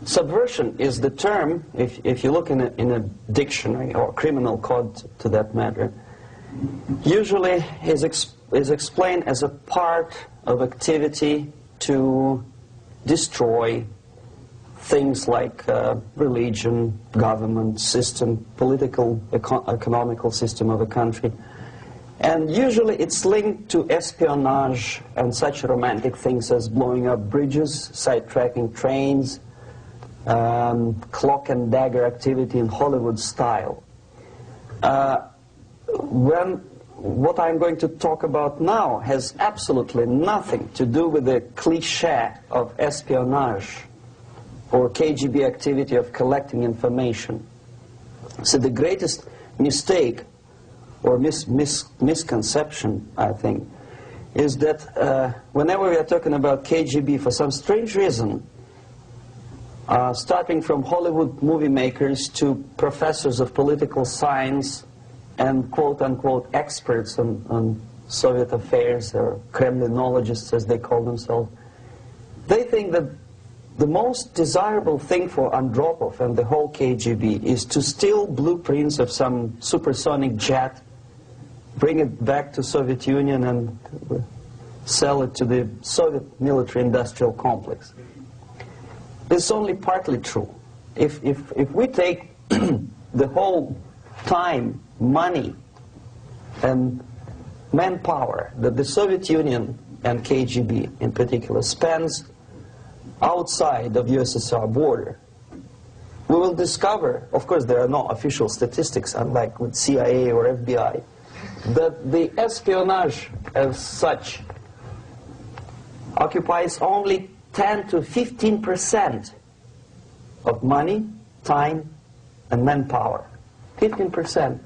Subversion is the term, if you look in a dictionary or criminal code to that matter, usually is explained as a part of activity to destroy things like religion, government, system, political, economical system of a country. And usually it's linked to espionage and such romantic things as blowing up bridges, sidetracking trains, cloak and dagger activity in Hollywood style. What I'm going to talk about now has absolutely nothing to do with the cliché of espionage or KGB activity of collecting information. So the greatest mistake or misconception, I think, is that whenever we are talking about KGB, for some strange reason, starting from Hollywood movie makers to professors of political science and quote-unquote experts on Soviet affairs, or Kremlinologists as they call themselves, they think that the most desirable thing for Andropov and the whole KGB is to steal blueprints of some supersonic jet, bring it back to Soviet Union and sell it to the Soviet military-industrial complex. It's only partly true. If we take the whole time, money, and manpower that the Soviet Union and KGB in particular spends outside of USSR border, we will discover, of course there are no official statistics unlike with CIA or FBI, that the espionage as such occupies only 10 to 15% of money, time, and manpower. 15%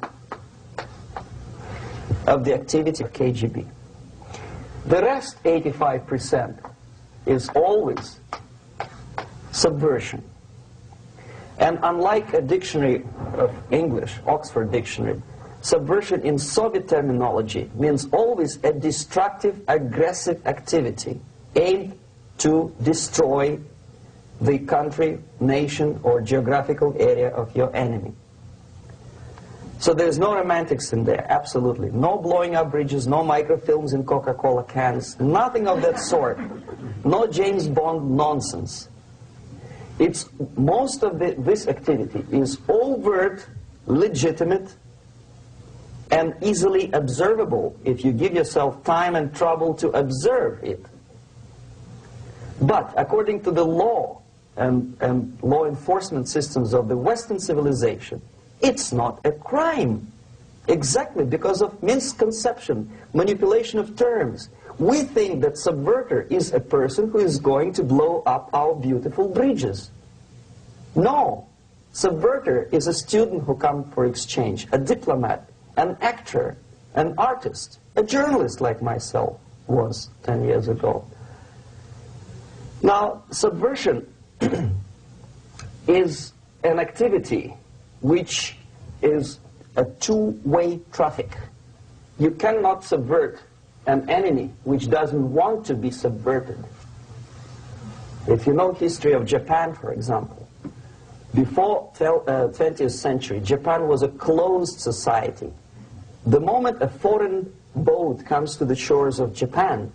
of the activity of KGB. The rest, 85%, is always subversion. And unlike a dictionary of English, Oxford Dictionary, subversion in Soviet terminology means always a destructive, aggressive activity aimed to destroy the country, nation, or geographical area of your enemy. So there's no romantics in there, absolutely. No blowing up bridges, no microfilms in Coca-Cola cans, nothing of that sort. No James Bond nonsense. It's most of this activity is overt, legitimate, and easily observable if you give yourself time and trouble to observe it. But according to the law and law enforcement systems of the Western civilization, it's not a crime. Exactly because of misconception, manipulation of terms. We think that subverter is a person who is going to blow up our beautiful bridges. No. Subverter is a student who comes for exchange, a diplomat, an actor, an artist, a journalist like myself was 10 years ago. Now, subversion is an activity which is a two-way traffic. You cannot subvert an enemy which doesn't want to be subverted. If you know history of Japan, for example, before 20th century, Japan was a closed society. The moment a foreign boat comes to the shores of Japan,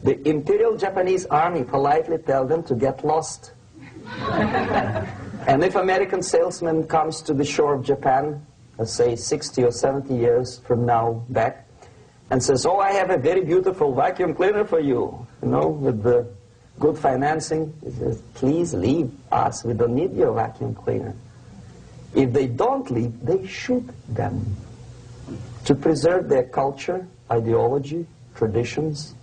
the Imperial Japanese Army politely tells them to get lost. And if American salesman comes to the shore of Japan, let's say 60 or 70 years from now back, and says, oh, I have a very beautiful vacuum cleaner for you, with the good financing, he says, please leave us, we don't need your vacuum cleaner. If they don't leave, they shoot them to preserve their culture, ideology, traditions,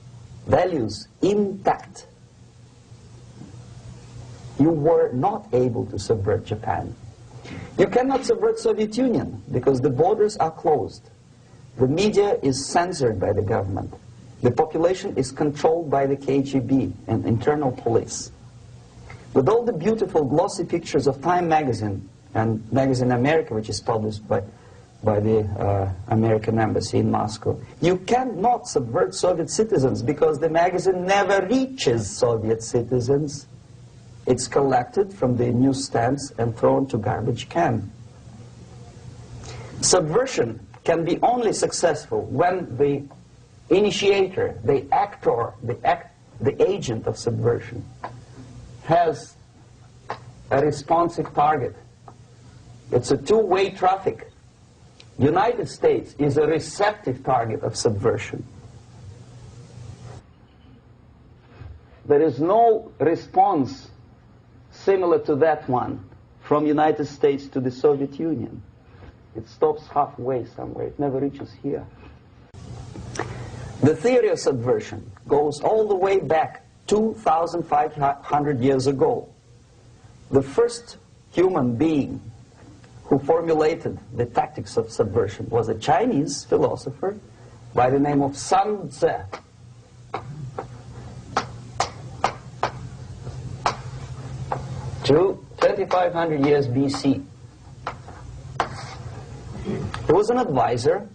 values intact. You were not able to subvert Japan. You cannot subvert Soviet Union because the borders are closed. The media is censored by the government. The population is controlled by the KGB and internal police. With all the beautiful glossy pictures of Time magazine and Magazine America, which is published by the American embassy in Moscow, you cannot subvert Soviet citizens because the magazine never reaches Soviet citizens. It's collected from the newsstands and thrown to garbage can. Subversion can be only successful when the initiator, the actor, the agent of subversion has a responsive target. It's a two-way traffic. United States is a receptive target of subversion. There is no response similar to that one from United States to the Soviet Union. It stops halfway somewhere. It never reaches here. The theory of subversion goes all the way back 2,500 years ago. The first human being who formulated the tactics of subversion was a Chinese philosopher by the name of Sun Tzu. 2,500 years BC. He was an advisor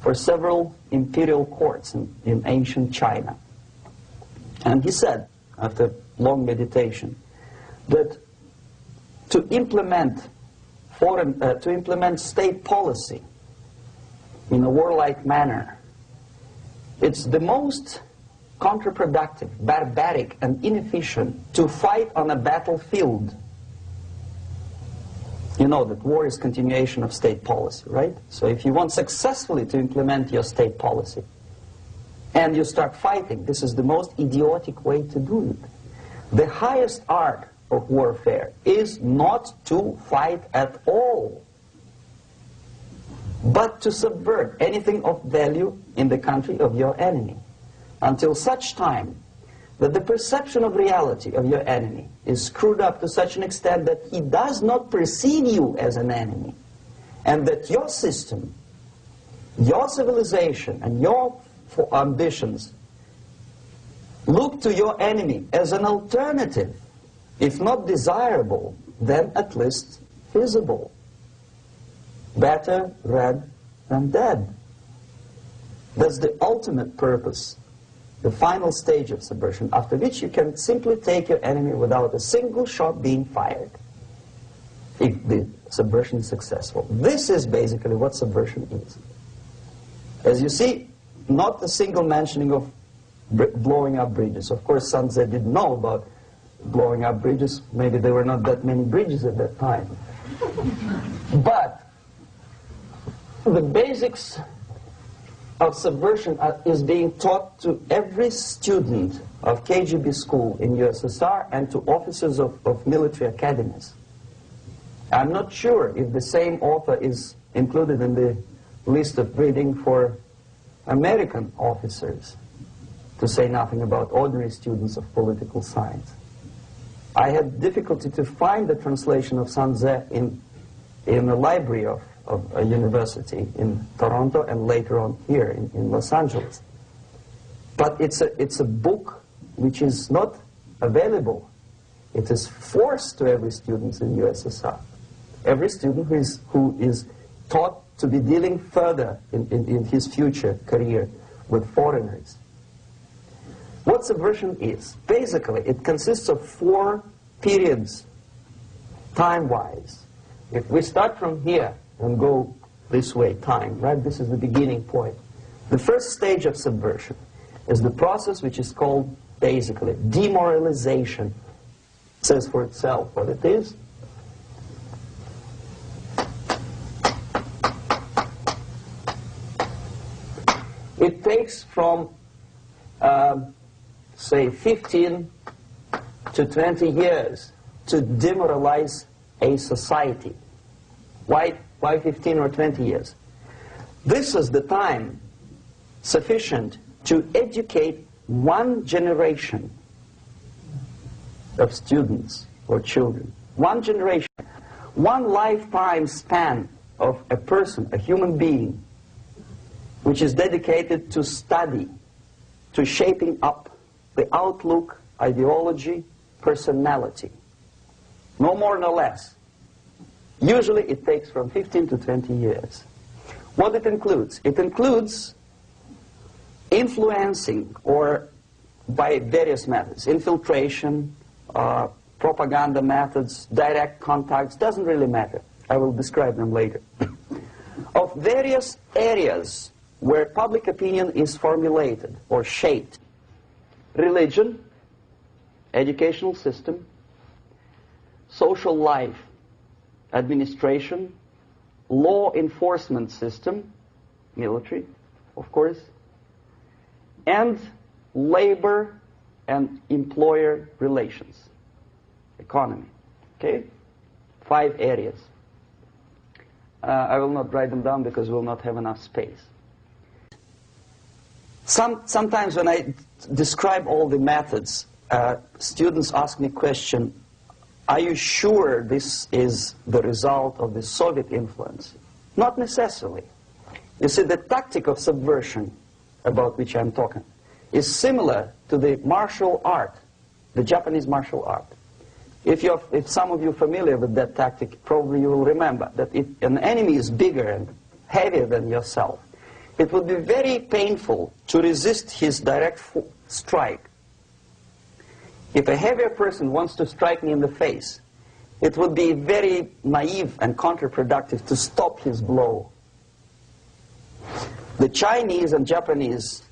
for several imperial courts in ancient China. And he said, after long meditation, that to implement state policy in a warlike manner, it's the most counterproductive, barbaric, and inefficient to fight on a battlefield. You know that war is continuation of state policy, right? So if you want successfully to implement your state policy and you start fighting, this is the most idiotic way to do it. The highest art of warfare is not to fight at all, but to subvert anything of value in the country of your enemy, until such time that the perception of reality of your enemy is screwed up to such an extent that he does not perceive you as an enemy, and that your system, your civilization, and your ambitions look to your enemy as an alternative, if not desirable, then at least feasible. Better red than dead. That's the ultimate purpose, the final stage of subversion, after which you can simply take your enemy without a single shot being fired, if the subversion is successful. This is basically what subversion is. As you see, not a single mentioning of blowing up bridges. Of course, Sun Tzu didn't know about blowing up bridges. Maybe there were not that many bridges at that time. But the basics of subversion is being taught to every student of KGB school in USSR and to officers of military academies. I'm not sure if the same author is included in the list of reading for American officers, to say nothing about ordinary students of political science. I had difficulty to find the translation of Sun Tzu in the library of a university in Toronto and later on here in Los Angeles. But it's a book which is not available. It is forced to every student in USSR. Every student who is taught to be dealing further in his future career with foreigners. What subversion is? Basically, it consists of 4 periods, time-wise. If we start from here and go this way, time, right? This is the beginning point. The first stage of subversion is the process which is called, basically, demoralization. It says for itself what it is. It takes from, say, 15 to 20 years to demoralize a society. Why 15 or 20 years? This is the time sufficient to educate one generation of students or children. One generation. One lifetime span of a person, a human being, which is dedicated to study, to shaping up the outlook, ideology, personality. No more, no less. Usually it takes from 15 to 20 years. What it includes? It includes influencing, or by various methods, infiltration, propaganda methods, direct contacts, doesn't really matter. I will describe them later. Of various areas where public opinion is formulated or shaped. Religion, educational system, social life, administration, law enforcement system, military, of course, and labor and employer relations, economy. Okay? 5 areas. I will not write them down because we will not have enough space. Sometimes when I describe all the methods, students ask me question, are you sure this is the result of the Soviet influence? Not necessarily. You see, the tactic of subversion, about which I'm talking, is similar to the martial art, the Japanese martial art. If some of you are familiar with that tactic, probably you will remember that if an enemy is bigger and heavier than yourself, it would be very painful to resist his direct strike. If a heavier person wants to strike me in the face, it would be very naive and counterproductive to stop his blow. The Chinese and Japanese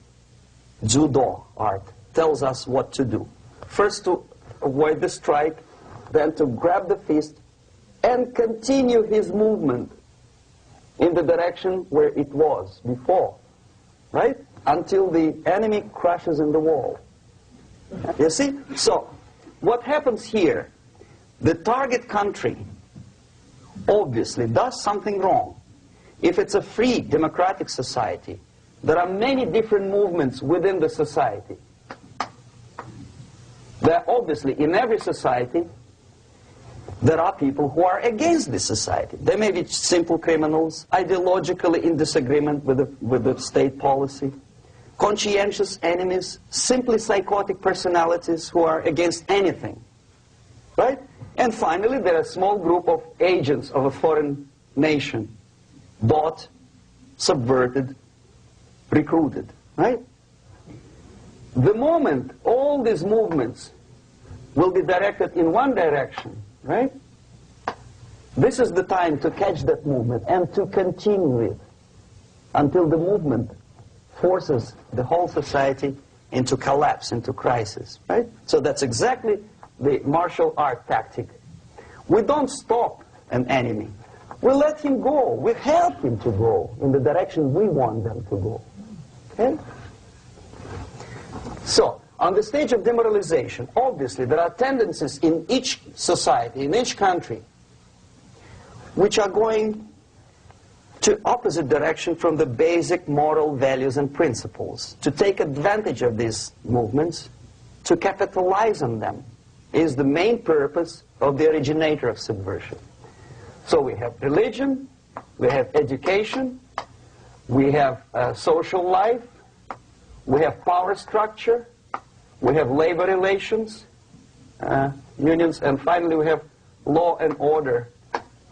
judo art tells us what to do. First to avoid the strike, then to grab the fist and continue his movement in the direction where it was before, right? Until the enemy crashes in the wall. You see? So, what happens here? The target country obviously does something wrong. If it's a free democratic society, there are many different movements within the society. There are obviously, in every society, there are people who are against this society. They may be simple criminals, ideologically in disagreement with the state policy, conscientious enemies, simply psychotic personalities who are against anything, right? And finally, there are a small group of agents of a foreign nation, bought, subverted, recruited, right? The moment all these movements will be directed in one direction, right? This is the time to catch that movement and to continue it until the movement forces the whole society into collapse, into crisis, right? So that's exactly the martial art tactic. We don't stop an enemy. We let him go. We help him to go in the direction we want them to go. Okay? So, on the stage of demoralization, obviously there are tendencies in each society, in each country, which are going to opposite direction from the basic moral values and principles. To take advantage of these movements, to capitalize on them, is the main purpose of the originator of subversion. So we have religion, we have education, we have social life, we have power structure, we have labor relations, unions, and finally we have law and order.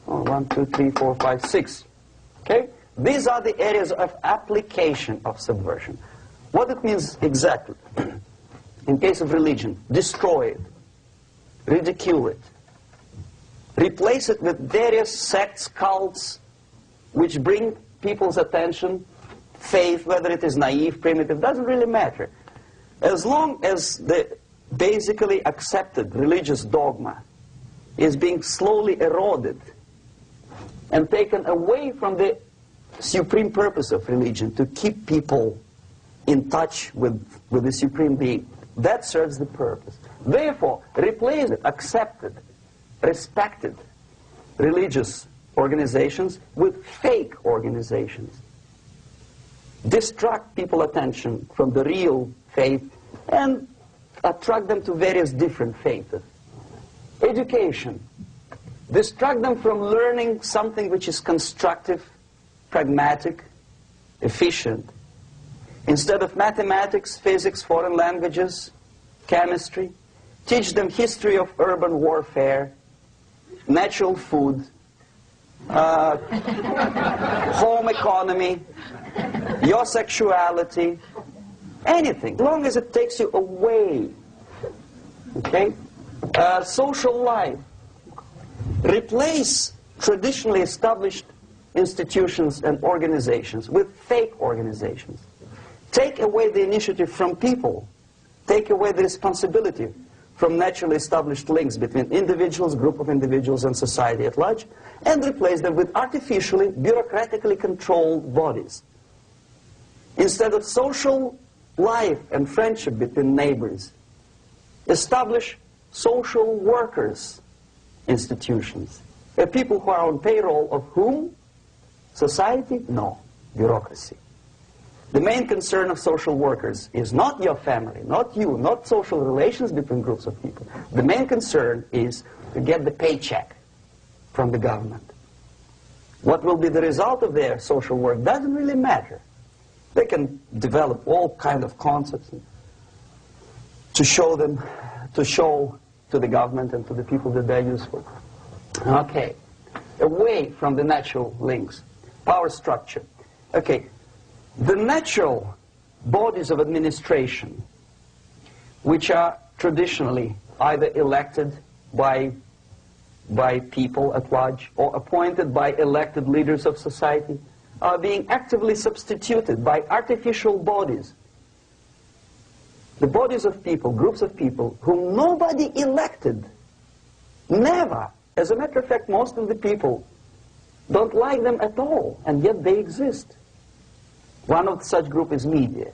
1, 2, 3, 4, 5, 6. Okay? These are the areas of application of subversion. What it means exactly? In case of religion, destroy it, ridicule it, replace it with various sects, cults, which bring people's attention, faith, whether it is naive, primitive, doesn't really matter. As long as the basically accepted religious dogma is being slowly eroded and taken away from the supreme purpose of religion, to keep people in touch with the supreme being, that serves the purpose. Therefore, replace it, accepted, respected religious organizations with fake organizations. Distract people's attention from the real faith and attract them to various different faiths. Education. Distract them from learning something which is constructive, pragmatic, efficient. Instead of mathematics, physics, foreign languages, chemistry, teach them history of urban warfare, natural food, home economy, your sexuality, anything, as long as it takes you away, okay, Social life. Replace traditionally established institutions and organizations with fake organizations. Take away the initiative from people. Take away the responsibility from naturally established links between individuals, group of individuals, and society at large, and replace them with artificially, bureaucratically controlled bodies. Instead of social life and friendship between neighbors, establish social workers institutions. People who are on payroll of whom? Society? No. Bureaucracy. The main concern of social workers is not your family, not you, not social relations between groups of people. The main concern is to get the paycheck from the government. What will be the result of their social work doesn't really matter. They can develop all kind of concepts to show to the government and to the people that they're useful. Okay, away from the natural links, power structure. Okay, the natural bodies of administration, which are traditionally either elected by people at large or appointed by elected leaders of society, are being actively substituted by artificial bodies. The bodies of people, groups of people, whom nobody elected. Never. As a matter of fact, most of the people don't like them at all, and yet they exist. One of such group is media.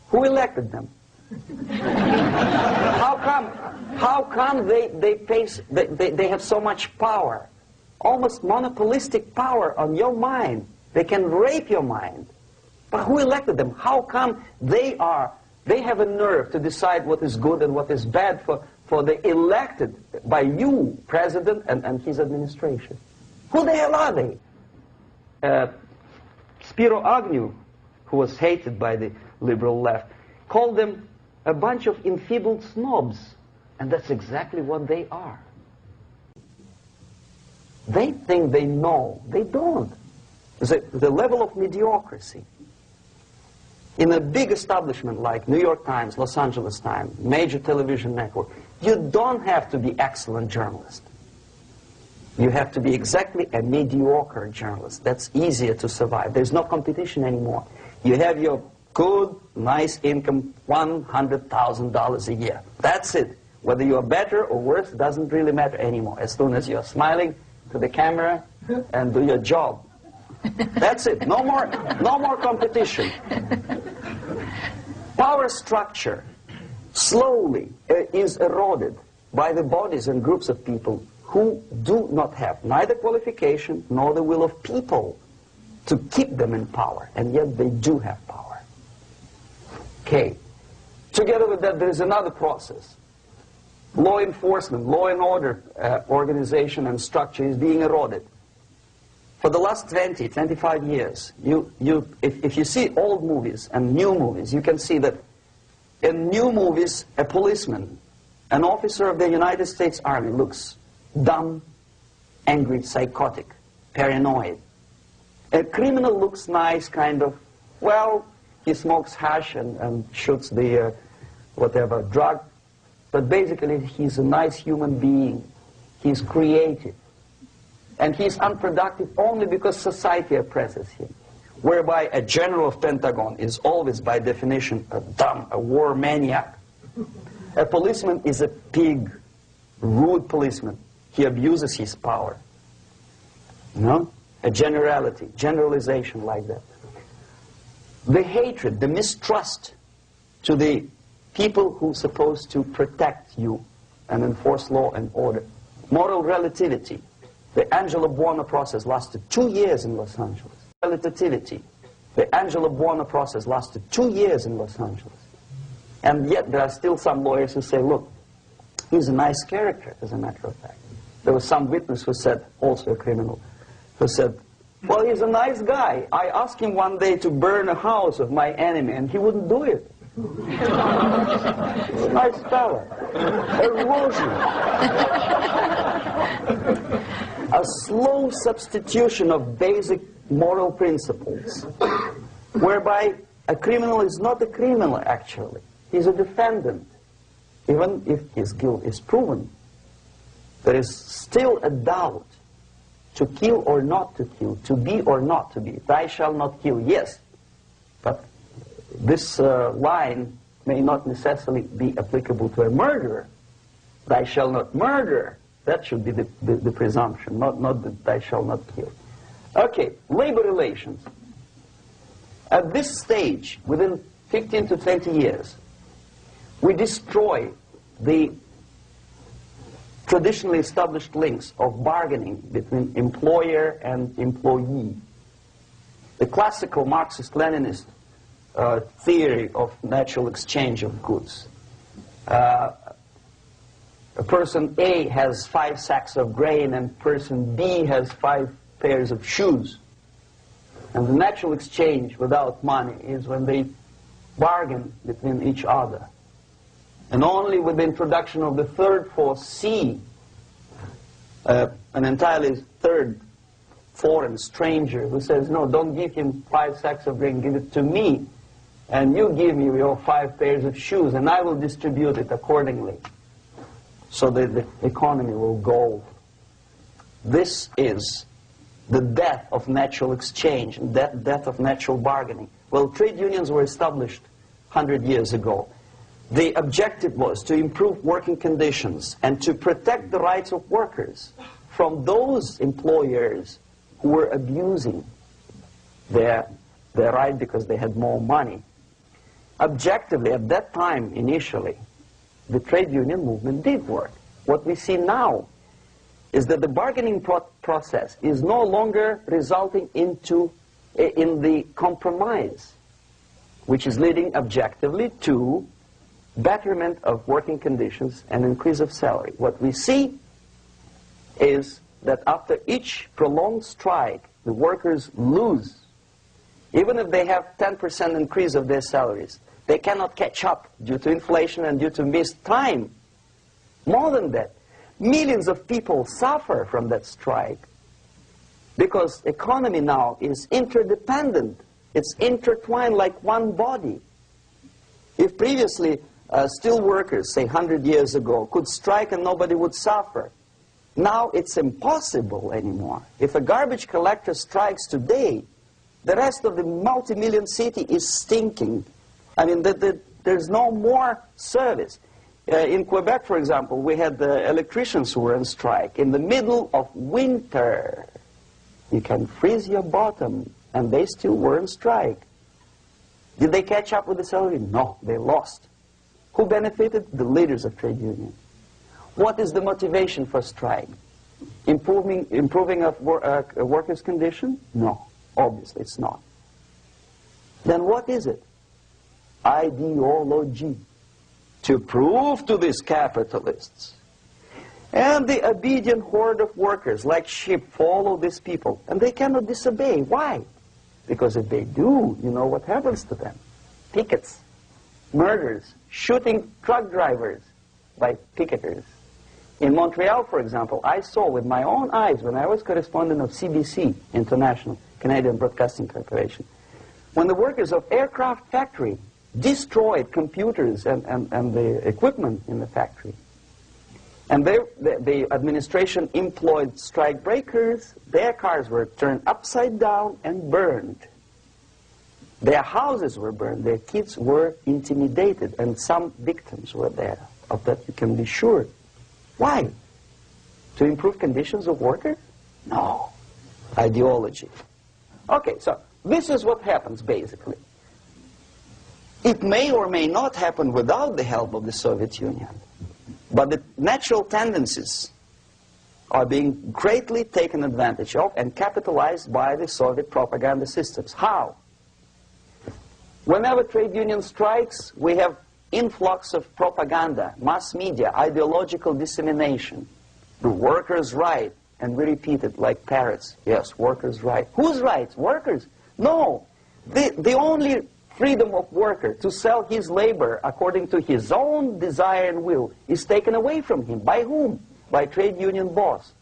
Who elected them? How come they have so much power? Almost monopolistic power on your mind. They can rape your mind. But who elected them? How come they have a nerve to decide what is good and what is bad for the elected by you, president, and his administration? Who the hell are they? Spiro Agnew, who was hated by the liberal left, called them a bunch of enfeebled snobs. And that's exactly what they are. They think they know. They don't. The level of mediocrity. In a big establishment like New York Times, Los Angeles Times, major television network, you don't have to be excellent journalist. You have to be exactly a mediocre journalist. That's easier to survive. There's no competition anymore. You have your good, nice income, $100,000 a year. That's it. Whether you're better or worse doesn't really matter anymore. As soon as you're smiling to the camera and do your job. That's it. No more competition. Power structure slowly is eroded by the bodies and groups of people who do not have neither qualification nor the will of people to keep them in power, and yet they do have power. Okay. Together with that, there is another process. Law enforcement, law and order organization and structure is being eroded. For the last 20, 25 years, if you see old movies and new movies, you can see that in new movies, a policeman, an officer of the United States Army looks dumb, angry, psychotic, paranoid. A criminal looks nice, kind of, well, he smokes hash and shoots the whatever drug, but basically he's a nice human being. He's creative. And he's unproductive only because society oppresses him. Whereby a general of Pentagon is always, by definition, a war maniac. A policeman is a pig, rude policeman. He abuses his power. You know? A generalization like that. The hatred, the mistrust to the people who are supposed to protect you and enforce law and order. Moral relativity. The Angelo Buono process lasted 2 years in Los Angeles. Relativity. The Angelo Buono process lasted 2 years in Los Angeles. And yet there are still some lawyers who say, look, he's a nice character, as a matter of fact. There was some witness who said, also a criminal, who said, well, he's a nice guy. I asked him one day to burn a house of my enemy, and he wouldn't do it. He's a nice fella. Erosion. A slow substitution of basic moral principles, whereby a criminal is not a criminal, actually. He's a defendant. Even if his guilt is proven, There is still a doubt to kill or not to kill, to be or not to be. Thou shalt not kill, yes. But this line may not necessarily be applicable to a murderer. Thou shalt not murder. That should be the presumption, not that thou shalt not kill. Okay, labor relations. At this stage, within 15 to 20 years, we destroy the traditionally established links of bargaining between employer and employee. The classical Marxist-Leninist theory of natural exchange of goods. Person A has 5 sacks of grain and person B has 5 pairs of shoes. And the natural exchange without money is when they bargain between each other. And only with the introduction of the third force, C, an entirely third foreign stranger who says, no, don't give him 5 sacks of grain, give it to me, and you give me your 5 pairs of shoes, and I will distribute it accordingly, so that the economy will go. This is the death of natural exchange, death of natural bargaining. Well, trade unions were established 100 years ago. The objective was to improve working conditions and to protect the rights of workers from those employers who were abusing their right because they had more money. Objectively, at that time, initially, the trade union movement did work. What we see now is that the bargaining process is no longer resulting in the compromise, which is leading objectively to betterment of working conditions and increase of salary. What we see is that after each prolonged strike, the workers lose. Even if they have 10% increase of their salaries, they cannot catch up due to inflation and due to missed time. More than that, millions of people suffer from that strike because economy now is interdependent. It's intertwined like one body. If previously steel workers, say 100 years ago, could strike and nobody would suffer, now it's impossible anymore. If a garbage collector strikes today, the rest of the multi-million city is stinking. I mean, there's no more service. In Quebec, for example, we had the electricians who were on strike in the middle of winter. You can freeze your bottom, and they still were on strike. Did they catch up with the salary? No, they lost. Who benefited? The leaders of trade unions. What is the motivation for strike? Improving of a workers' condition? No, obviously it's not. Then what is it? Ideology. To prove to these capitalists. And the obedient horde of workers, like sheep, follow these people. And they cannot disobey. Why? Because if they do, you know what happens to them. Pickets, murders, shooting truck drivers by picketers. In Montreal, for example, I saw with my own eyes when I was correspondent of CBC, International, Canadian Broadcasting Corporation, when the workers of aircraft factory destroyed computers and the equipment in the factory. And the administration employed strike breakers. Their cars were turned upside down and burned. Their houses were burned. Their kids were intimidated. And some victims were there. Of that you can be sure. Why? To improve conditions of workers? No. Ideology. Okay, so this is what happens basically. It may or may not happen without the help of the Soviet Union. But the natural tendencies are being greatly taken advantage of and capitalized by the Soviet propaganda systems. How? Whenever trade union strikes, we have influx of propaganda, mass media, ideological dissemination. The workers' right, and we repeat it like parrots. Yes, workers' right. Whose rights? Workers? No. The only freedom of worker to sell his labor according to his own desire and will is taken away from him. By whom? By trade union boss.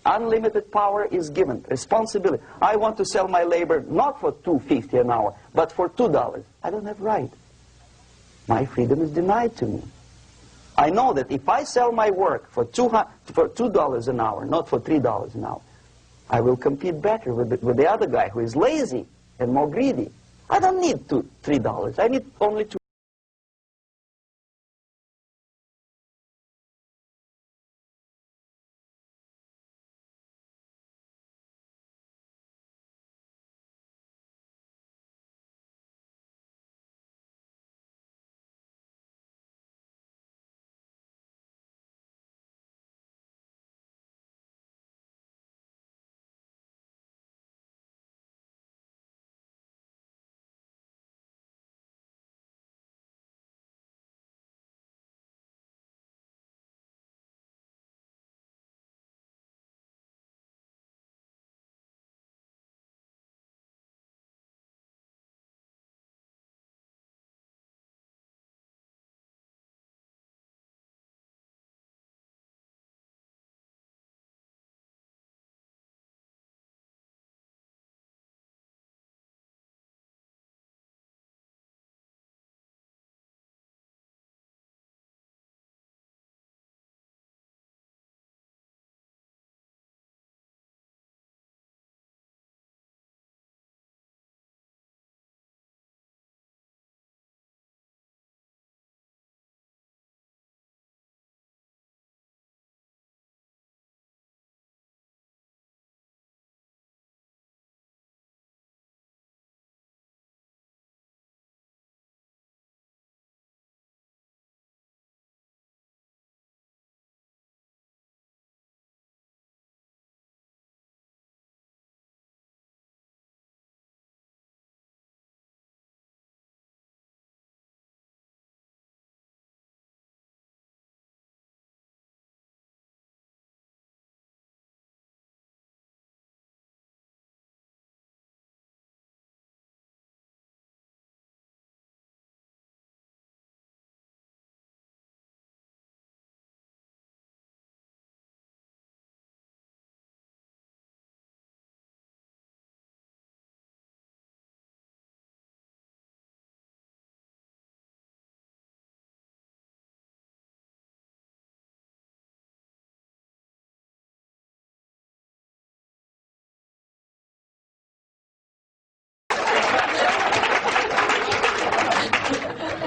Unlimited power is given. Responsibility. I want to sell my labor not for $2.50 an hour, but for $2. I don't have right. My freedom is denied to me. I know that if I sell my work for $2 an hour, not for $3 an hour, I will compete better with the other guy who is lazy and more greedy. I don't need $3. I need only $2.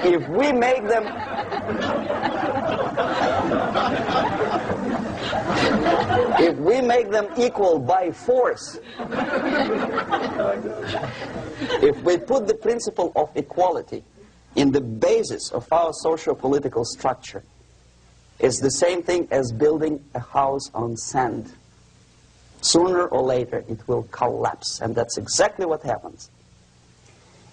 If we make them equal by force, if we put the principle of equality in the basis of our socio-political structure, it's the same thing as building a house on sand. Sooner or later it will collapse, and that's exactly what happens.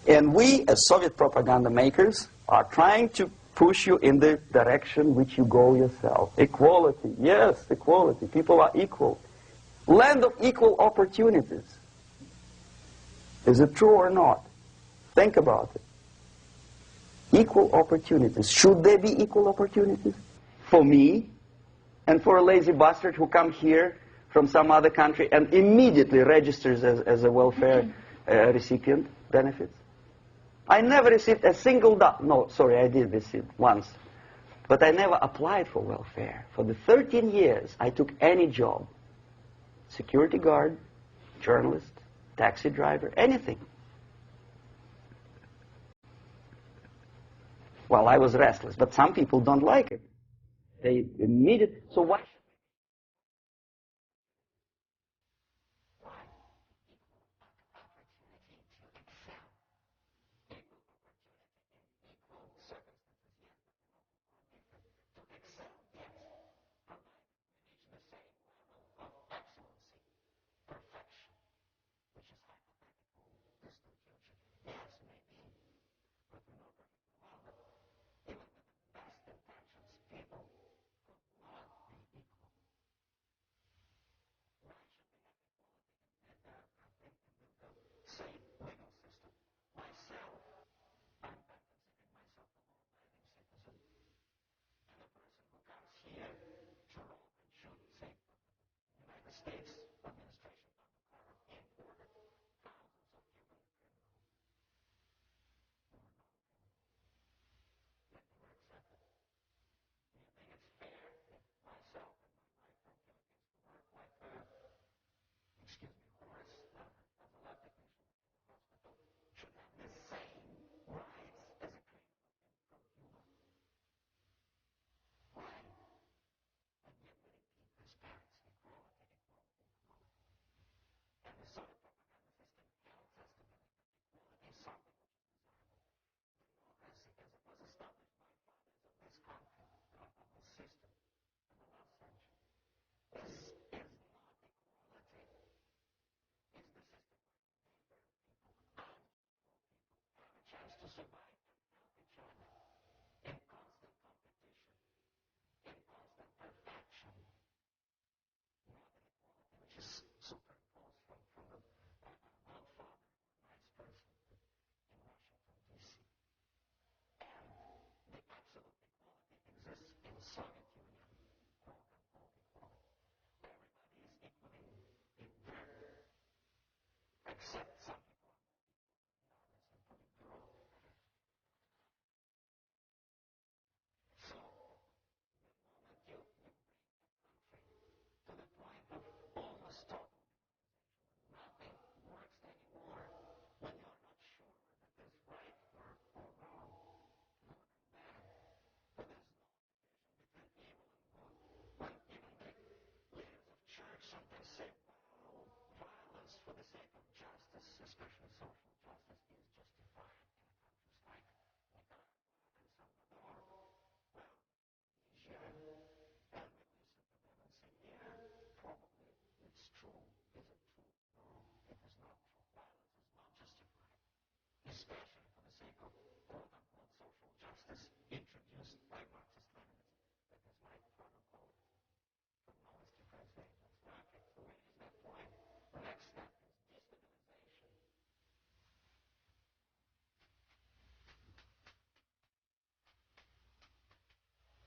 And we, as Soviet propaganda makers, are trying to push you in the direction which you go yourself. Equality, yes, equality. People are equal. Land of equal opportunities. Is it true or not? Think about it. Equal opportunities. Should there be equal opportunities? For me, and for a lazy bastard who comes here from some other country and immediately registers as a welfare recipient, benefits. I never received a single dollar. No, sorry, I did receive once. But I never applied for welfare. For the 13 years, I took any job. Security guard, journalist, taxi driver, anything. Well, I was restless, but some people don't like it. They immediately, so what? especially social justice, is justified in countries like Nicaragua and Salvador, well, Asia, and we listen to them and say, yeah, probably it's true. Is it true? No, it is not true. Violence is not justified, especially for the sake of quote-unquote social justice introduced by Marxist-Leninism. That is my quote-unquote journalistic translation. Okay, so where is that point? The next step is destabilization.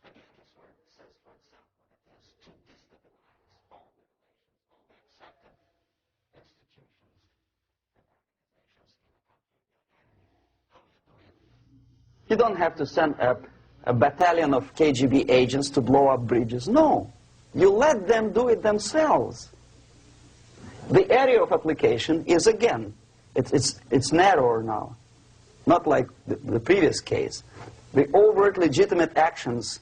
Again, this word says for itself what it is: to destabilize all the relations, all the accepted institutions and organizations in the country of your enemy. How do you do it? You don't have to send a battalion of KGB agents to blow up bridges. No. You let them do it themselves. The area of application is, again, it's narrower now. Not like the previous case. The overt legitimate actions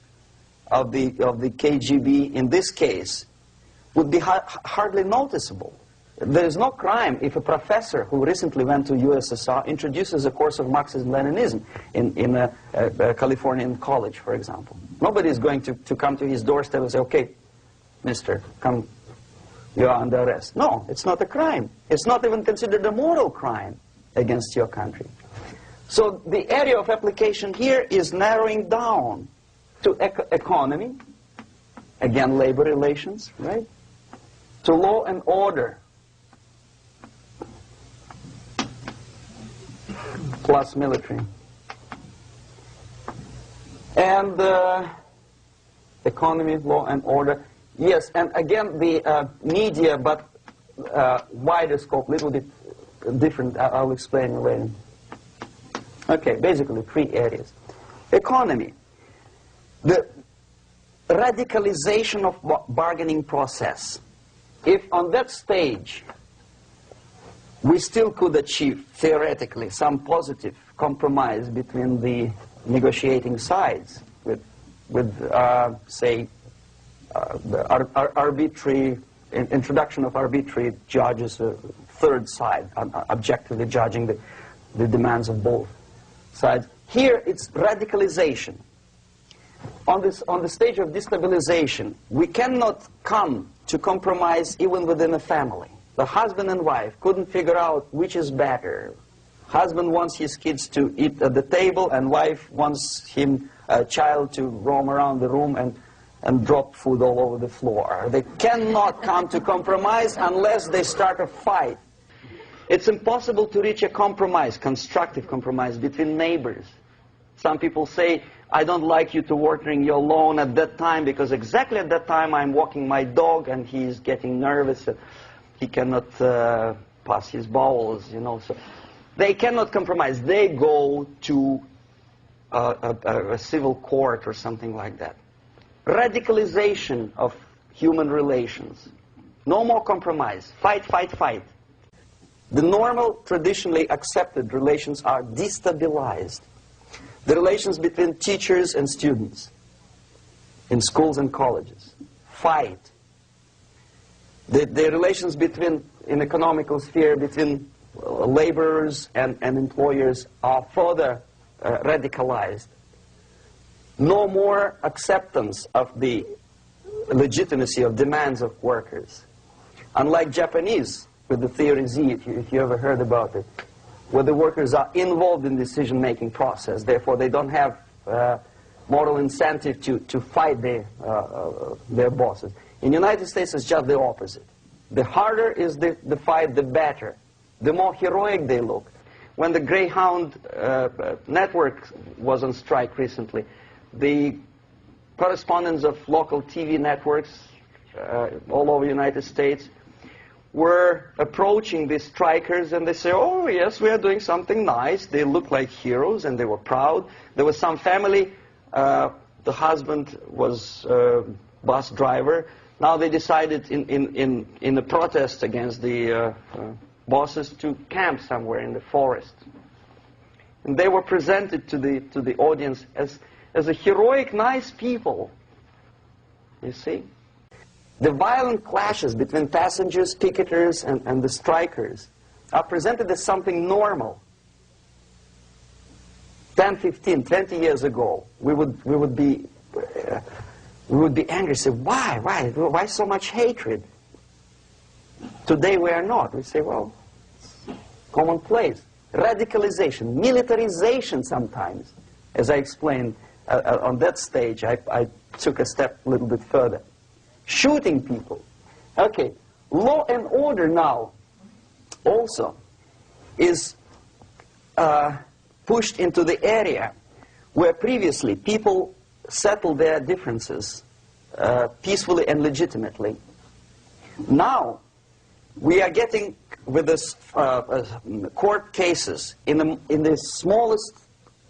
of the KGB in this case would be hardly noticeable. There is no crime if a professor who recently went to USSR introduces a course of Marxism-Leninism in a Californian college, for example. Nobody is going to come to his doorstep and say, okay, mister, come, you are under arrest. No, it's not a crime. It's not even considered a moral crime against your country. So the area of application here is narrowing down to economy, again, labor relations, right? To law and order, plus military. And economy, law and order. Yes, and again, the media, but wider scope, little bit different. I'll explain later. Okay, basically 3 areas. Economy. The radicalization of bargaining process. If on that stage we still could achieve, theoretically, some positive compromise between the negotiating sides with say, the arbitrary introduction of arbitrary judges, a third side, objectively judging the demands of both sides. Here it's radicalization. On the stage of destabilization, we cannot come to compromise even within a family. The husband and wife couldn't figure out which is better. Husband wants his kids to eat at the table, and wife wants a child to roam around the room and drop food all over the floor. They cannot come to compromise unless they start a fight. It's impossible to reach a compromise, constructive compromise, between neighbors. Some people say, I don't like you to watering your lawn at that time because exactly at that time I'm walking my dog and he's getting nervous. He cannot pass his bowels, you know. So they cannot compromise. They go to a civil court or something like that. Radicalization of human relations. No more compromise. Fight, fight, fight. The normal, traditionally accepted relations are destabilized. The relations between teachers and students in schools and colleges. Fight. The relations between, in economical sphere, between laborers and employers are further radicalized. No more acceptance of the legitimacy of demands of workers. Unlike Japanese, with the theory Z, if you ever heard about it, where the workers are involved in decision-making process, therefore they don't have moral incentive to fight their bosses. In the United States, it's just the opposite. The harder is the fight, the better. The more heroic they look. When the Greyhound network was on strike recently, the correspondents of local TV networks all over the United States were approaching the strikers, and they say, oh yes, we are doing something nice. They looked like heroes and they were proud. There was some family, the husband was a bus driver. Now they decided in a protest against the bosses to camp somewhere in the forest. And they were presented to the audience as a heroic, nice people. You see? The violent clashes between passengers, picketers, and the strikers are presented as something normal, 10, 15, 20 years ago, we would be angry, say, why so much hatred? Today we are not. We say, well, it's commonplace. Radicalization, militarization sometimes. As I explained on that stage, I took a step a little bit further. Shooting people. Okay, law and order now also is pushed into the area where previously people settled their differences peacefully and legitimately. Now we are getting with this court cases in the smallest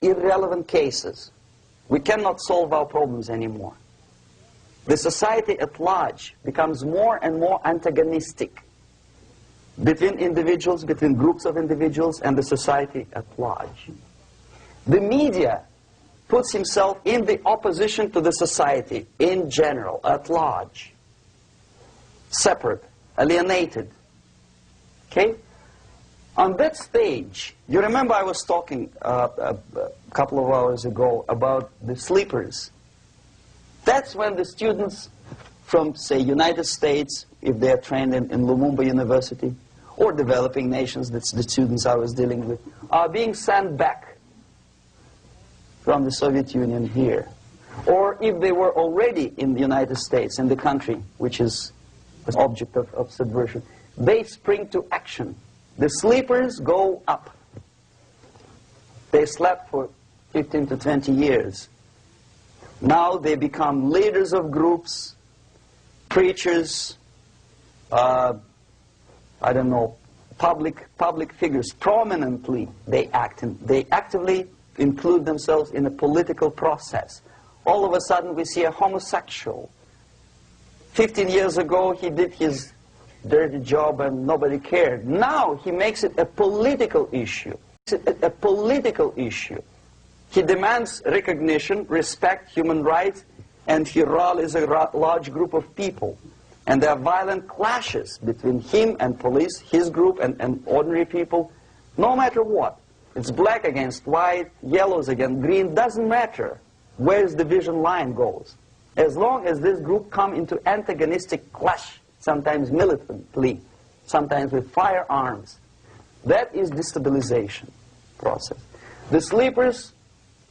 irrelevant cases. We cannot solve our problems anymore. The society at large becomes more and more antagonistic between individuals, between groups of individuals, and the society at large. The media puts himself in the opposition to the society in general, at large. Separate, alienated. Okay? On that stage, you remember I was talking a couple of hours ago about the sleepers. That's when the students from, say, United States, if they are trained in Lumumba University, or developing nations, that's the students I was dealing with, are being sent back from the Soviet Union here. Or if they were already in the United States, in the country which is the object of subversion, they spring to action. The sleepers go up. They slept for 15 to 20 years. Now they become leaders of groups, preachers, I don't know, public figures. Prominently they act. They actively include themselves in a political process. All of a sudden we see a homosexual. 15 years ago he did his dirty job and nobody cared. Now he makes it a political issue. A political issue. He demands recognition, respect, human rights, and he rallies a large group of people. And there are violent clashes between him and police, his group and ordinary people, no matter what. It's black against white, yellows against green, doesn't matter where the division line goes. As long as this group come into antagonistic clash, sometimes militantly, sometimes with firearms, that is destabilization process. The sleepers,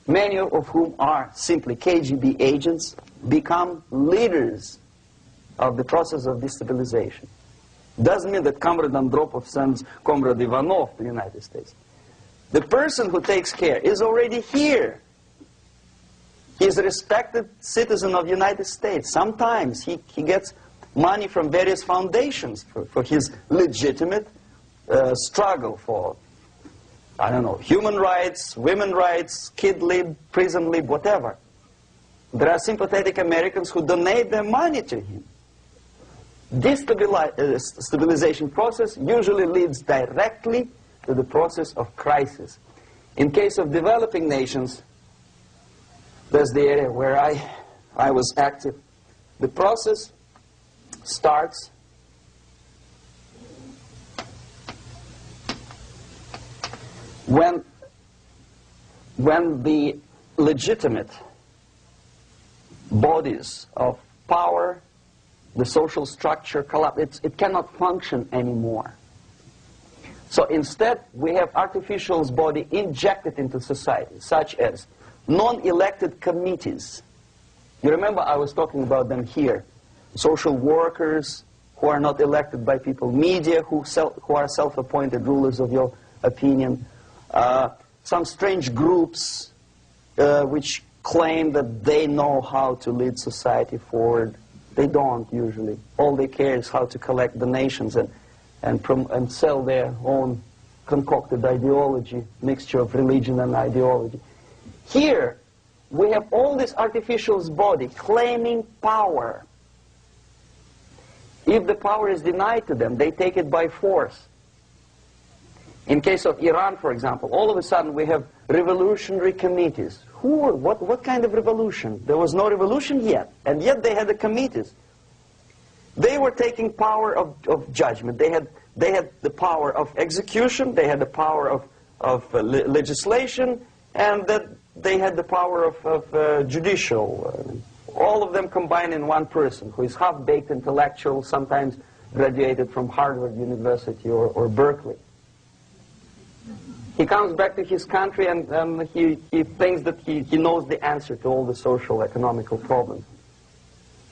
many of whom are simply KGB agents, become leaders of the process of destabilization. Doesn't mean that Comrade Andropov sends Comrade Ivanov to the United States. The person who takes care is already here. He's a respected citizen of the United States. Sometimes he gets money from various foundations for his legitimate struggle for, I don't know, human rights, women's rights, kid lib, prison lib, whatever. There are sympathetic Americans who donate their money to him. This stabilization process usually leads directly to the process of crisis. In case of developing nations, that's the area where I was active. The process starts when the legitimate bodies of power, the social structure collapse. It cannot function anymore. So instead, we have artificial body injected into society, such as non-elected committees. You remember I was talking about them here. Social workers who are not elected by people, media who are self-appointed rulers of your opinion, some strange groups which claim that they know how to lead society forward. They don't usually. All they care is how to collect donations and sell their own concocted ideology, mixture of religion and ideology. Here, we have all this artificial body claiming power. If the power is denied to them, they take it by force. In case of Iran, for example, all of a sudden we have revolutionary committees. What kind of revolution? There was no revolution yet, and yet they had the committees. They were taking power of judgment. They had They had the power of execution, they had the power of legislation, and that they had the power of judicial. All of them combined in one person, who is half-baked intellectual, sometimes graduated from Harvard University or Berkeley. He comes back to his country and he thinks that he knows the answer to all the social, economical problems.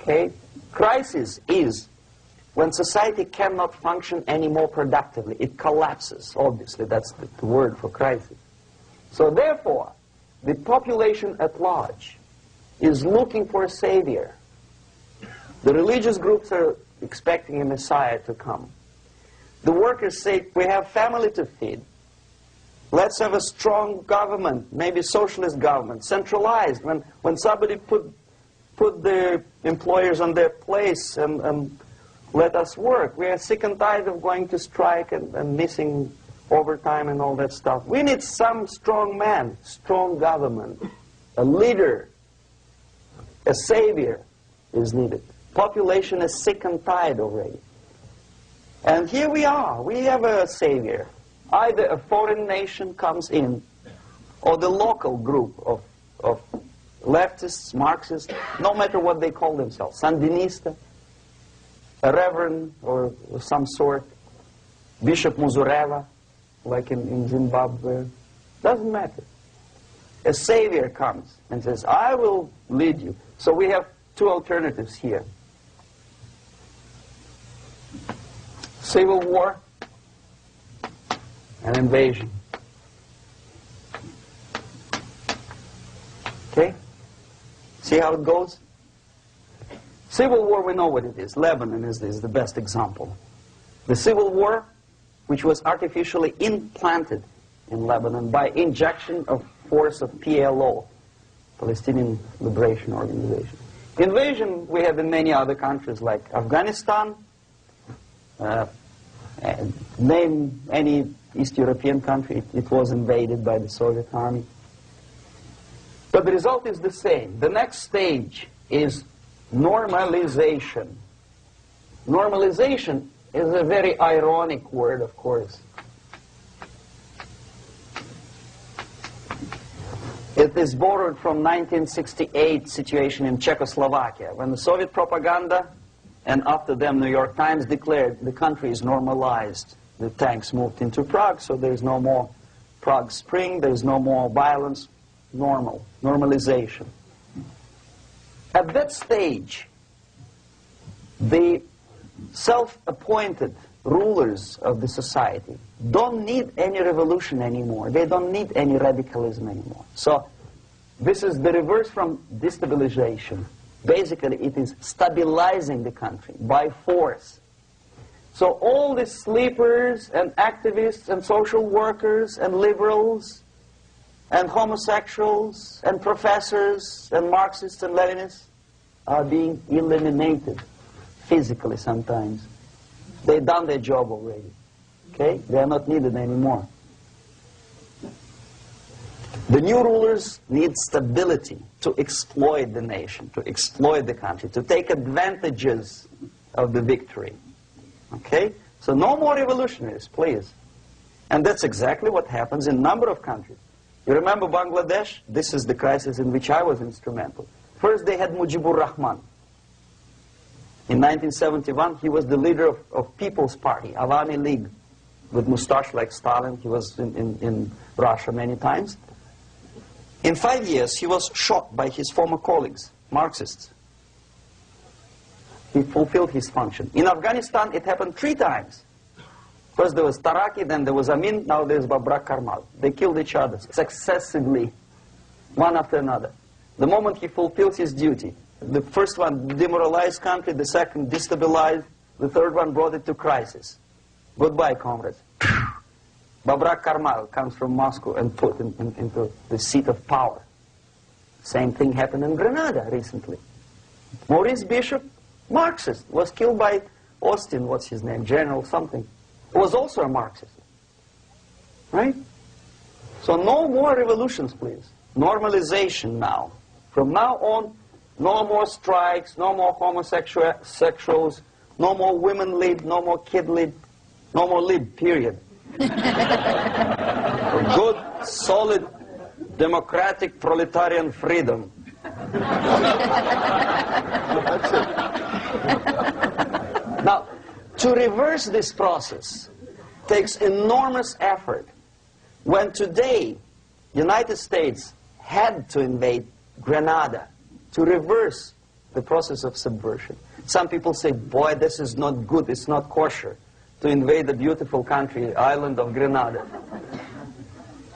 Okay? Crisis is when society cannot function any more productively. It collapses, obviously. That's the word for crisis. So therefore, the population at large is looking for a savior. The religious groups are expecting a messiah to come. The workers say, we have family to feed. Let's have a strong government, maybe socialist government, centralized. When somebody put the employers on their place and let us work. We are sick and tired of going to strike and missing overtime and all that stuff. We need some strong man, strong government, a leader, a savior is needed. Population is sick and tired already. And here we are. We have a savior. Either a foreign nation comes in, or the local group of leftists, Marxists, no matter what they call themselves, Sandinista, a reverend or some sort, Bishop Muzureva, like in Zimbabwe, doesn't matter. A savior comes and says, I will lead you. So we have two alternatives here. Civil war and invasion. Okay? See how it goes? Civil war, we know what it is. Lebanon is the best example. The civil war, which was artificially implanted in Lebanon by injection of force of PLO, Palestinian Liberation Organization. Invasion we have in many other countries like Afghanistan, name any East European country, it was invaded by the Soviet army. But the result is the same. The next stage is normalization. Normalization is a very ironic word, of course. It is borrowed from 1968 situation in Czechoslovakia, when the Soviet propaganda, and after them New York Times, declared the country is normalized. The tanks moved into Prague, so there's no more Prague Spring, there's no more violence. Normalization. At that stage, the self-appointed rulers of the society don't need any revolution anymore. They don't need any radicalism anymore. So this is the reverse from destabilization. Basically, it is stabilizing the country by force. So all the sleepers and activists and social workers and liberals and homosexuals and professors and Marxists and Leninists are being eliminated physically sometimes. They've done their job already. Okay? They are not needed anymore. The new rulers need stability to exploit the nation, to exploit the country, to take advantages of the victory. Okay? So no more revolutionaries, please. And that's exactly what happens in a number of countries. You remember Bangladesh? This is the crisis in which I was instrumental. First they had Mujibur Rahman. In 1971, he was the leader of People's Party, Awami League, with mustache like Stalin. He was in Russia many times. In 5 years, he was shot by his former colleagues, Marxists. He fulfilled his function. In Afghanistan, it happened 3 times. First there was Taraki, then there was Amin, now there's Babrak Karmal. They killed each other successively, one after another. The moment he fulfills his duty, the first one demoralized country, the second destabilized, the third one brought it to crisis. Goodbye, comrades. Babrak Karmal comes from Moscow and put into the seat of power. Same thing happened in Grenada recently. Maurice Bishop, Marxist, was killed by Austin, what's his name, General something, who was also a Marxist. Right? So no more revolutions, please. Normalization now. From now on, no more strikes, no more homosexuals, no more women lead, no more kid lead. No more lib, period. Good, solid, democratic, proletarian freedom. That's it. Now, to reverse this process takes enormous effort. When today, United States had to invade Grenada to reverse the process of subversion. Some people say, boy, this is not good, it's not kosher to invade the beautiful country, island of Grenada.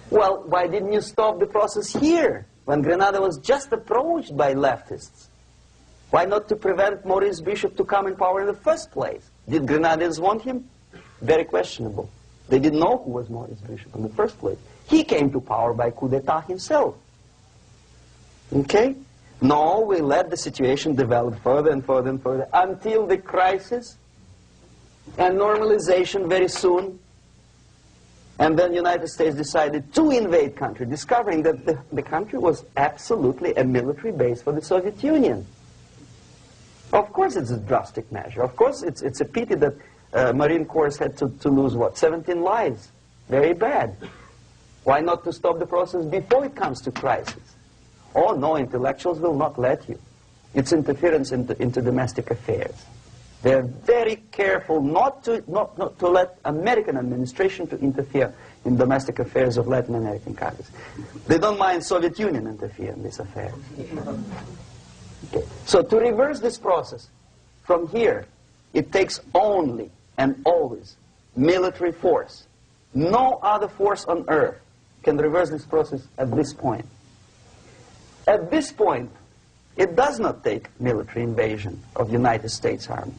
Well, why didn't you stop the process here, when Grenada was just approached by leftists? Why not to prevent Maurice Bishop to come in power in the first place? Did Grenadians want him? Very questionable. They didn't know who was Maurice Bishop in the first place. He came to power by coup d'etat himself. Okay? No, we let the situation develop further and further and further until the crisis and normalization very soon. And then the United States decided to invade country, discovering that the country was absolutely a military base for the Soviet Union. Of course it's a drastic measure. Of course it's a pity that Marine Corps had to lose, what, 17 lives. Very bad. Why not to stop the process before it comes to crisis? Oh, no, intellectuals will not let you. It's interference into domestic affairs. They're very careful not to let American administration to interfere in domestic affairs of Latin American countries. They don't mind Soviet Union interfere in these affairs. Okay. So to reverse this process, from here, it takes only and always military force. No other force on earth can reverse this process at this point. At this point, it does not take military invasion of the United States Army.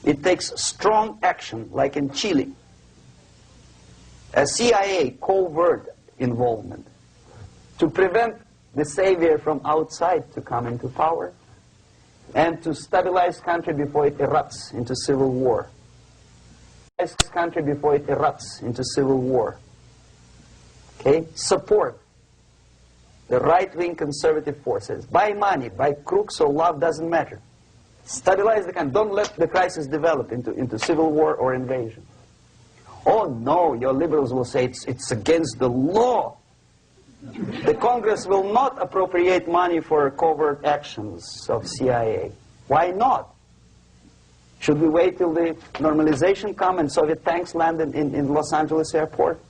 It takes strong action, like in Chile. A CIA covert involvement to prevent the savior from outside to come into power and to stabilize country before it erupts into civil war. Country before it erupts into civil war. Okay? Support the right-wing conservative forces. By money, by crooks or love, doesn't matter. Stabilize the country. Don't let the crisis develop into civil war or invasion. Oh no, your liberals will say it's against the law. The Congress will not appropriate money for covert actions of CIA. Why not? Should we wait till the normalization come and Soviet tanks land in Los Angeles airport?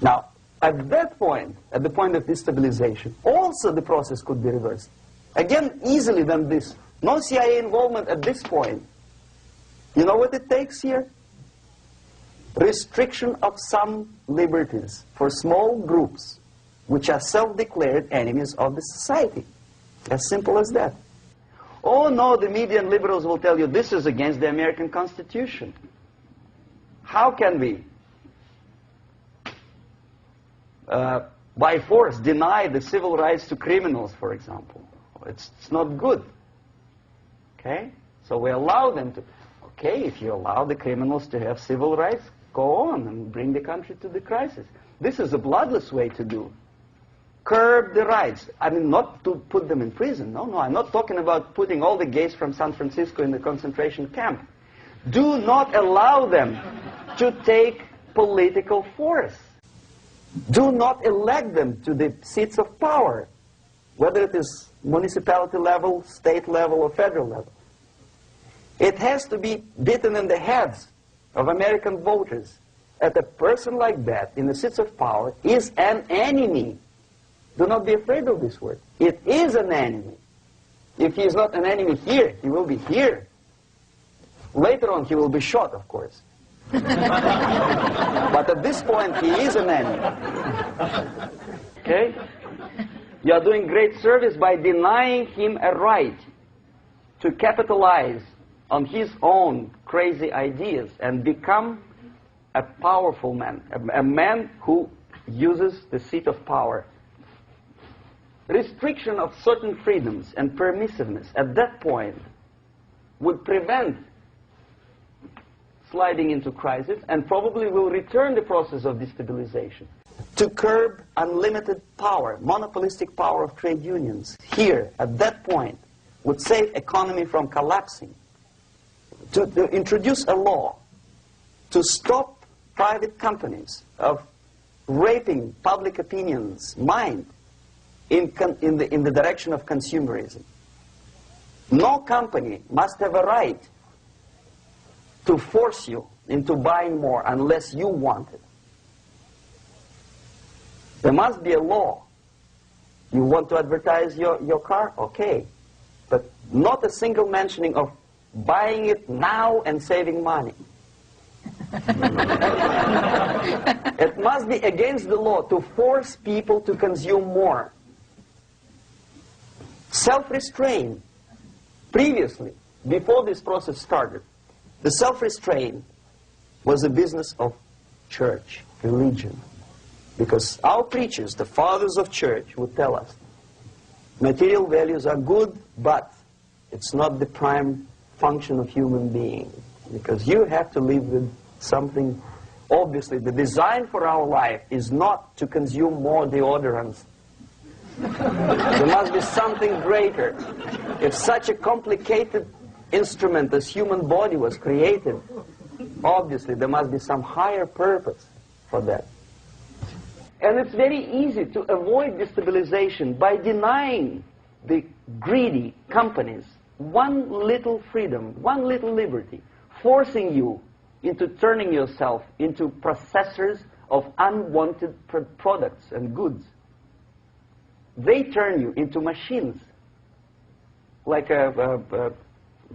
Now, at that point, at the point of destabilization, also the process could be reversed. Again, easily than this. No CIA involvement at this point. You know what it takes here? Restriction of some liberties for small groups which are self-declared enemies of the society. As simple as that. Oh no, the media and liberals will tell you this is against the American Constitution. How can we, by force, deny the civil rights to criminals, for example? It's not good. Okay? So we allow them to. Okay, if you allow the criminals to have civil rights, go on and bring the country to the crisis. This is a bloodless way to do. Curb the rights. I mean, not to put them in prison. No, I'm not talking about putting all the gays from San Francisco in the concentration camp. Do not allow them to take political force. Do not elect them to the seats of power, whether it is municipality level, state level, or federal level. It has to be beaten in the heads of American voters that a person like that in the seats of power is an enemy. Do not be afraid of this word. It is an enemy. If he is not an enemy here, he will be here. Later on, he will be shot, of course. But at this point, he is an enemy. Okay? You are doing great service by denying him a right to capitalize on his own crazy ideas and become a powerful man, a man who uses the seat of power. Restriction of certain freedoms and permissiveness at that point would prevent sliding into crisis and probably will return the process of destabilization. To curb unlimited power, monopolistic power of trade unions, here, at that point, would save economy from collapsing. To introduce a law to stop private companies of raping public opinion's mind in the direction of consumerism. No company must have a right to force you into buying more unless you want it. There must be a law. You want to advertise your car? Okay. But not a single mentioning of buying it now and saving money. It must be against the law to force people to consume more. Self-restraint. Previously, before this process started, the self-restraint was a business of church, religion. Because our preachers, the fathers of church, would tell us, material values are good, but it's not the prime function of human being. Because you have to live with something. Obviously, the design for our life is not to consume more deodorants. There must be something greater. If such a complicated instrument as human body was created, obviously there must be some higher purpose for that. And it's very easy to avoid destabilization by denying the greedy companies one little freedom, one little liberty, forcing you into turning yourself into processors of unwanted products and goods. They turn you into machines, like the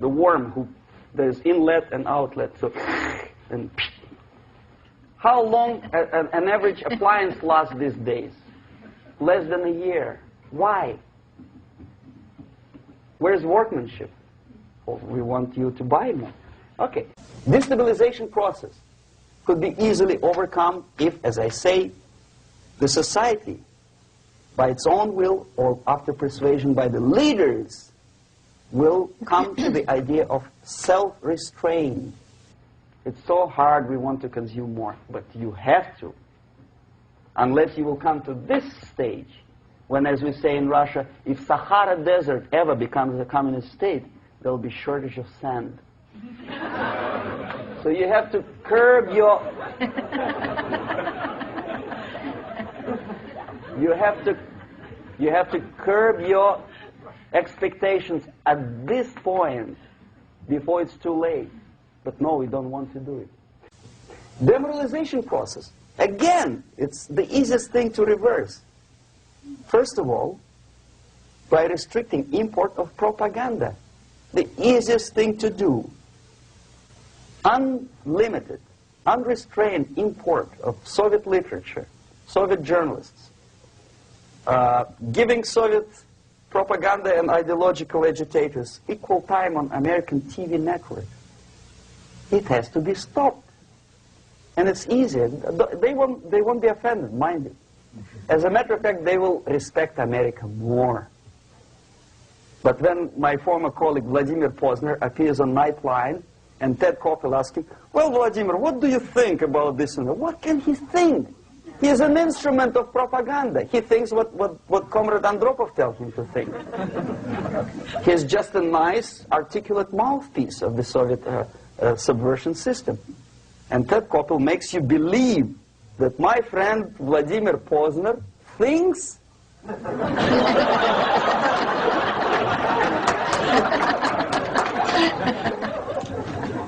worm who there's inlet and outlet. So, and how long an average appliance lasts these days? Less than a year. Why? Where's workmanship? Well, we want you to buy more. Okay. Destabilization process could be easily overcome if, as I say, the society, by its own will or after persuasion by the leaders, will come to the idea of self-restraint. It's so hard, we want to consume more, but you have to. Unless you will come to this stage, when, as we say in Russia, if Sahara Desert ever becomes a communist state, there will be shortage of sand. So you have to curb your... You have to curb your expectations at this point before it's too late. But no, we don't want to do it. Demoralization process. Again, it's the easiest thing to reverse. First of all, by restricting import of propaganda. The easiest thing to do. Unlimited, unrestrained import of Soviet literature, Soviet journalists, giving Soviet propaganda and ideological agitators equal time on American TV network. It has to be stopped. And it's easier. They won't be offended, mind you. As a matter of fact, they will respect America more. But when my former colleague Vladimir Posner appears on Nightline and Ted Koppel asks him, well, Vladimir, what do you think about this? And what can he think? He is an instrument of propaganda. He thinks what Comrade Andropov tells him to think. He's just a nice, articulate mouthpiece of the Soviet subversion system. And Ted Koppel makes you believe that my friend Vladimir Posner thinks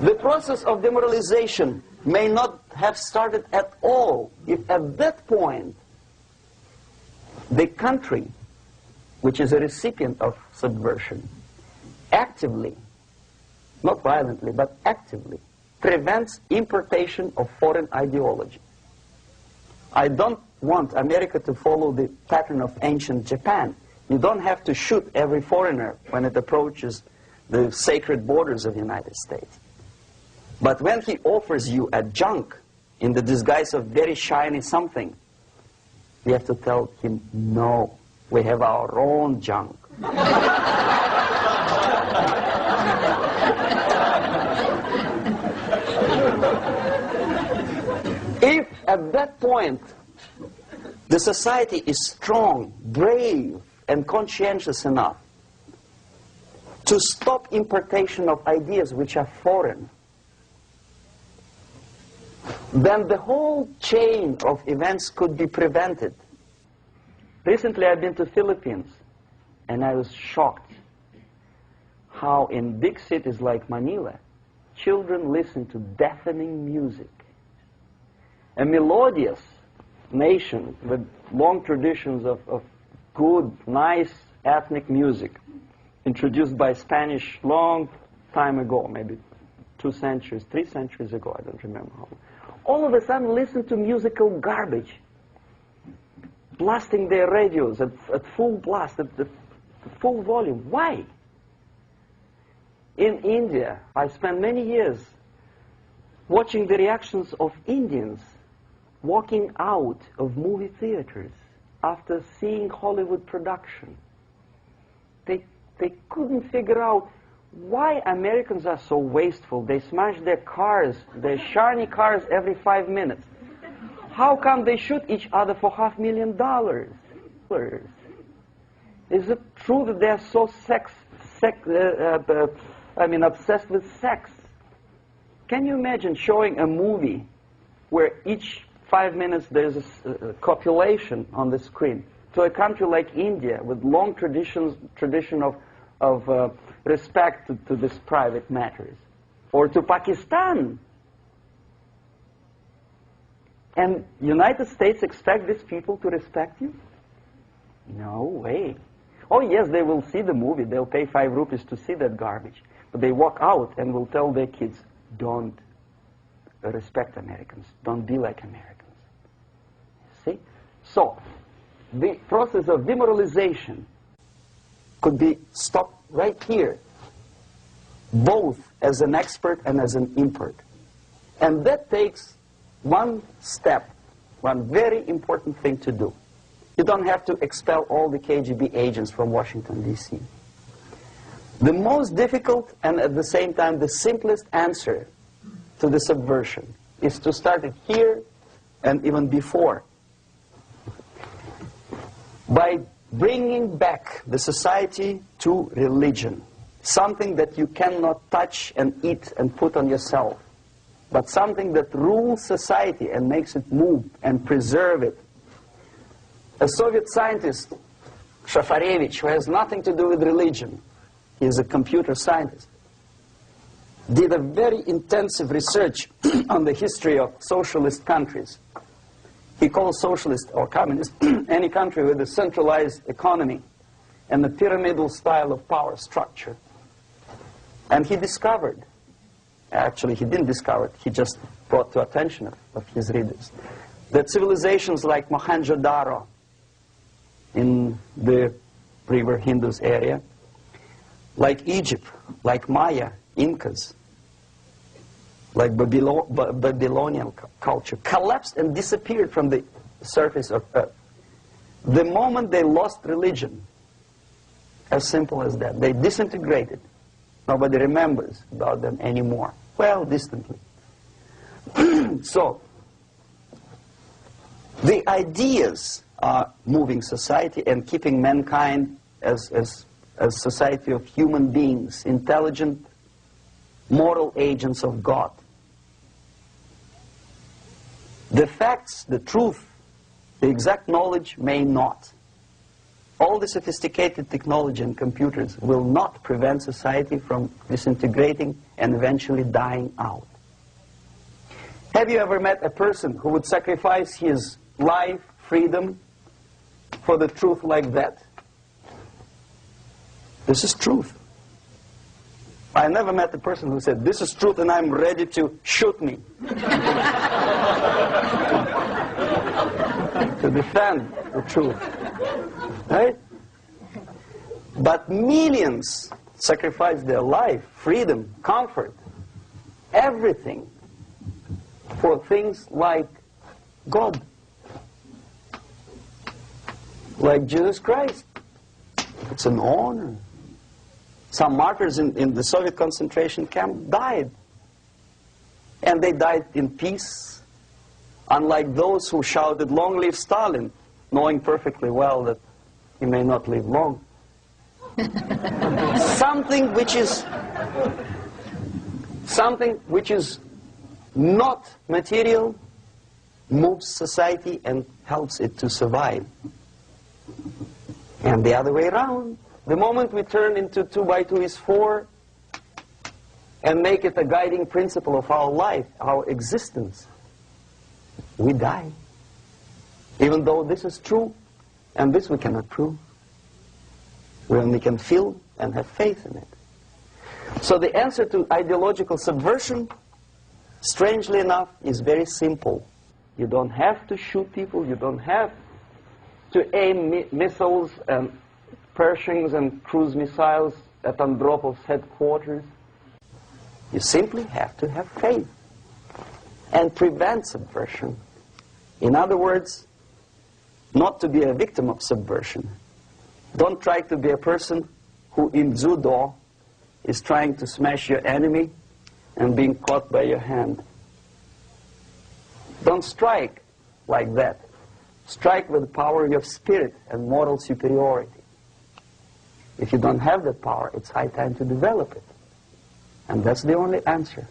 the process of demoralization may not have started at all if at that point the country, which is a recipient of subversion, actively, not violently, but actively, prevents importation of foreign ideology. I don't want America to follow the pattern of ancient Japan. You don't have to shoot every foreigner when it approaches the sacred borders of the United States. But when he offers you a junk in the disguise of very shiny something, you have to tell him, no, we have our own junk. If at that point the society is strong, brave, and conscientious enough to stop importation of ideas which are foreign, then the whole chain of events could be prevented. Recently I've been to Philippines, and I was shocked how in big cities like Manila, children listen to deafening music. A melodious nation with long traditions of good, nice ethnic music, introduced by Spanish long time ago, maybe 2 centuries, 3 centuries ago, I don't remember how. All of a sudden listen to musical garbage, blasting their radios at full blast, at full volume. Why? In India, I spent many years watching the reactions of Indians walking out of movie theaters after seeing Hollywood production. They couldn't figure out why Americans are so wasteful. They smash their cars, their shiny cars, every 5 minutes. How come they shoot each other for $500,000? Is it true that they're so obsessed with sex? Can you imagine showing a movie where each 5 minutes there's a copulation on the screen to a country like India with long tradition of respect to these private matters, or to Pakistan? And United States expect these people to respect you? No way. Oh yes, they will see the movie, they'll pay 5 rupees to see that garbage, but they walk out and will tell their kids, don't respect Americans, don't be like Americans. See? So, the process of demoralization could be stopped right here, both as an expert and as an import. And that takes one step, one very important thing to do. You don't have to expel all the KGB agents from Washington, D.C. The most difficult and at the same time the simplest answer to the subversion is to start it here and even before, by bringing back the society to religion, something that you cannot touch and eat and put on yourself, but something that rules society and makes it move and preserve it. A Soviet scientist, Shafarevich, who has nothing to do with religion, he is a computer scientist, did a very intensive research on the history of socialist countries. He calls socialist or communist any country with a centralized economy and a pyramidal style of power structure. And he discovered, actually he didn't discover it, he just brought to attention of his readers, that civilizations like Mohenjo-Daro in the river Indus area, like Egypt, like Maya, Incas, like Babylonian culture, collapsed and disappeared from the surface of Earth. The moment they lost religion, as simple as that, they disintegrated. Nobody remembers about them anymore. Well, distantly. So, the ideas are moving society and keeping mankind as a society of human beings, intelligent, moral agents of God. The facts, the truth, the exact knowledge may not. All the sophisticated technology and computers will not prevent society from disintegrating and eventually dying out. Have you ever met a person who would sacrifice his life, freedom, for the truth like that? This is truth. I never met a person who said, this is truth and I'm ready to shoot me. To defend the truth. Right? But millions sacrifice their life, freedom, comfort, everything for things like God, like Jesus Christ. It's an honor. Some martyrs in the Soviet concentration camp died. And they died in peace, unlike those who shouted, "Long live Stalin," knowing perfectly well that he may not live long. Something which is not material, moves society and helps it to survive. And the other way around, the moment we turn into 2 by 2 is 4 and make it a guiding principle of our life, our existence, we die. Even though this is true, and this we cannot prove. We only can feel and have faith in it. So the answer to ideological subversion, strangely enough, is very simple. You don't have to shoot people, you don't have to aim missiles and Pershings and cruise missiles at Andropov's headquarters. You simply have to have faith and prevent subversion. In other words, not to be a victim of subversion. Don't try to be a person who in judo is trying to smash your enemy and being caught by your hand. Don't strike like that. Strike with the power of spirit and moral superiority. If you don't have that power, it's high time to develop it. And that's the only answer.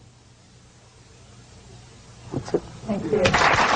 That's it. Thank you.